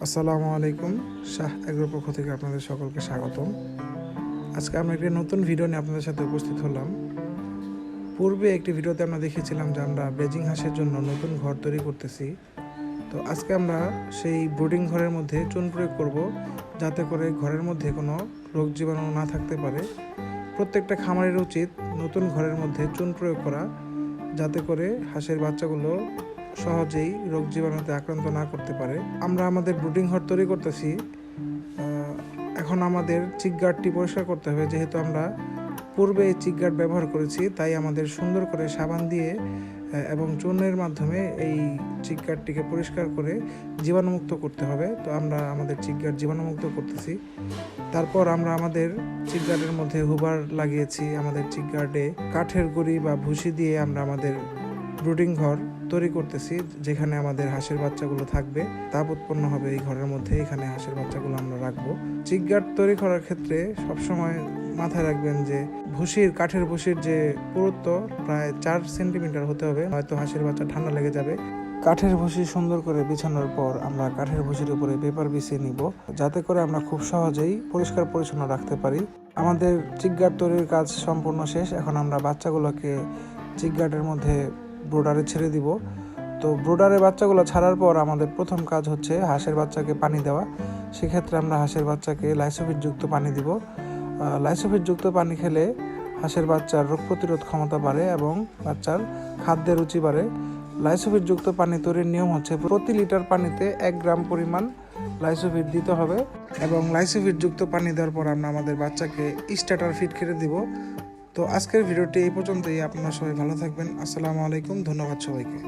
আসসালামু আলাইকুম। শাহ এগ্রোর পক্ষ থেকে আপনাদের সকলকে স্বাগতম। আজকে আমরা একটি নতুন ভিডিও নিয়ে আপনাদের সাথে উপস্থিত হলাম। পূর্বে একটি ভিডিওতে আমরা দেখেছিলাম যে আমরা ব্রিডিং হাঁসের জন্য নতুন ঘর তৈরি করতেছি। তো আজকে আমরা সেই ব্রুডিং ঘরের মধ্যে চুন প্রয়োগ করব, যাতে করে ঘরের মধ্যে কোনো রোগ জীবাণু না থাকতে পারে। প্রত্যেকটা খামারের উচিত নতুন ঘরের মধ্যে চুন প্রয়োগ করা, যাতে করে হাঁসের বাচ্চাগুলো সহজেই রোগ জীবাণুতে আক্রান্ত না করতে পারে। আমরা আমাদের ব্রুডিং ঘর তৈরি করতেছি। এখন আমাদের চিক গার্ডটি পরিষ্কার করতে হবে। যেহেতু আমরা পূর্বে এই চিক গার্ড ব্যবহার করেছি, তাই আমাদের সুন্দর করে সাবান দিয়ে এবং চুনের মাধ্যমে এই চিক গার্ডটিকে পরিষ্কার করে জীবাণুমুক্ত করতে হবে। তো আমরা আমাদের চিক গার্ড জীবাণুমুক্ত করতেছি। তারপর আমরা আমাদের চিক গার্ডের মধ্যে হুবার লাগিয়েছি। আমাদের চিক গার্ডে কাঠের গুঁড়ি বা ভুসি দিয়ে আমরা আমাদের ব্রুডিং ঘর তৈরি করতেছি, যেখানে আমাদের হাঁসের বাচ্চাগুলো থাকবে। তাপ উৎপন্ন হবে এই ঘরের মধ্যে, এখানে হাঁসের বাচ্চাগুলো আমরা রাখবো। চিক গার্ড তৈরি করার ক্ষেত্রে সবসময় মাথায় রাখবেন যে কাঠের ভুসির যে পুরুত্ব প্রায় 4 সেন্টিমিটার হতে হবে, হয়তো হাঁসের বাচ্চা ঠান্ডা লেগে যাবে। কাঠের ভুসি সুন্দর করে বিছানোর পর আমরা কাঠের ভুসির উপরে পেপার বিছিয়ে নিব, যাতে করে আমরা খুব সহজেই পরিষ্কার পরিচ্ছন্ন রাখতে পারি। আমাদের চিক গার্ড তৈরির কাজ সম্পূর্ণ শেষ। এখন আমরা বাচ্চাগুলোকে চিক গার্ডের মধ্যে ব্রোডারে ছেড়ে দিব। তো ব্রোডারে বাচ্চাগুলো ছাড়ার পর আমাদের প্রথম কাজ হচ্ছে হাঁসের বাচ্চাকে পানি দেওয়া। সেক্ষেত্রে আমরা হাঁসের বাচ্চাকে লাইসোফিটযুক্ত পানি দিব। লাইসোফিটযুক্ত পানি খেলে হাঁসের বাচ্চার রোগ প্রতিরোধ ক্ষমতা বাড়ে এবং বাচ্চার খাদ্যের রুচি বাড়ে। লাইসোফিটযুক্ত পানি তৈরির নিয়ম হচ্ছে প্রতি লিটার পানিতে 1 গ্রাম পরিমাণ লাইসোফিট দিতে হবে, এবং লাইসোফিটযুক্ত পানি দেওয়ার পর আমরা আমাদের বাচ্চাকে স্টার্টার ফিড খেতে দিব। তো আজকের ভিডিওটি এই পর্যন্তই। আপনারা সবাই ভালো থাকবেন। আসসালামু আলাইকুম। ধন্যবাদ সবাইকে।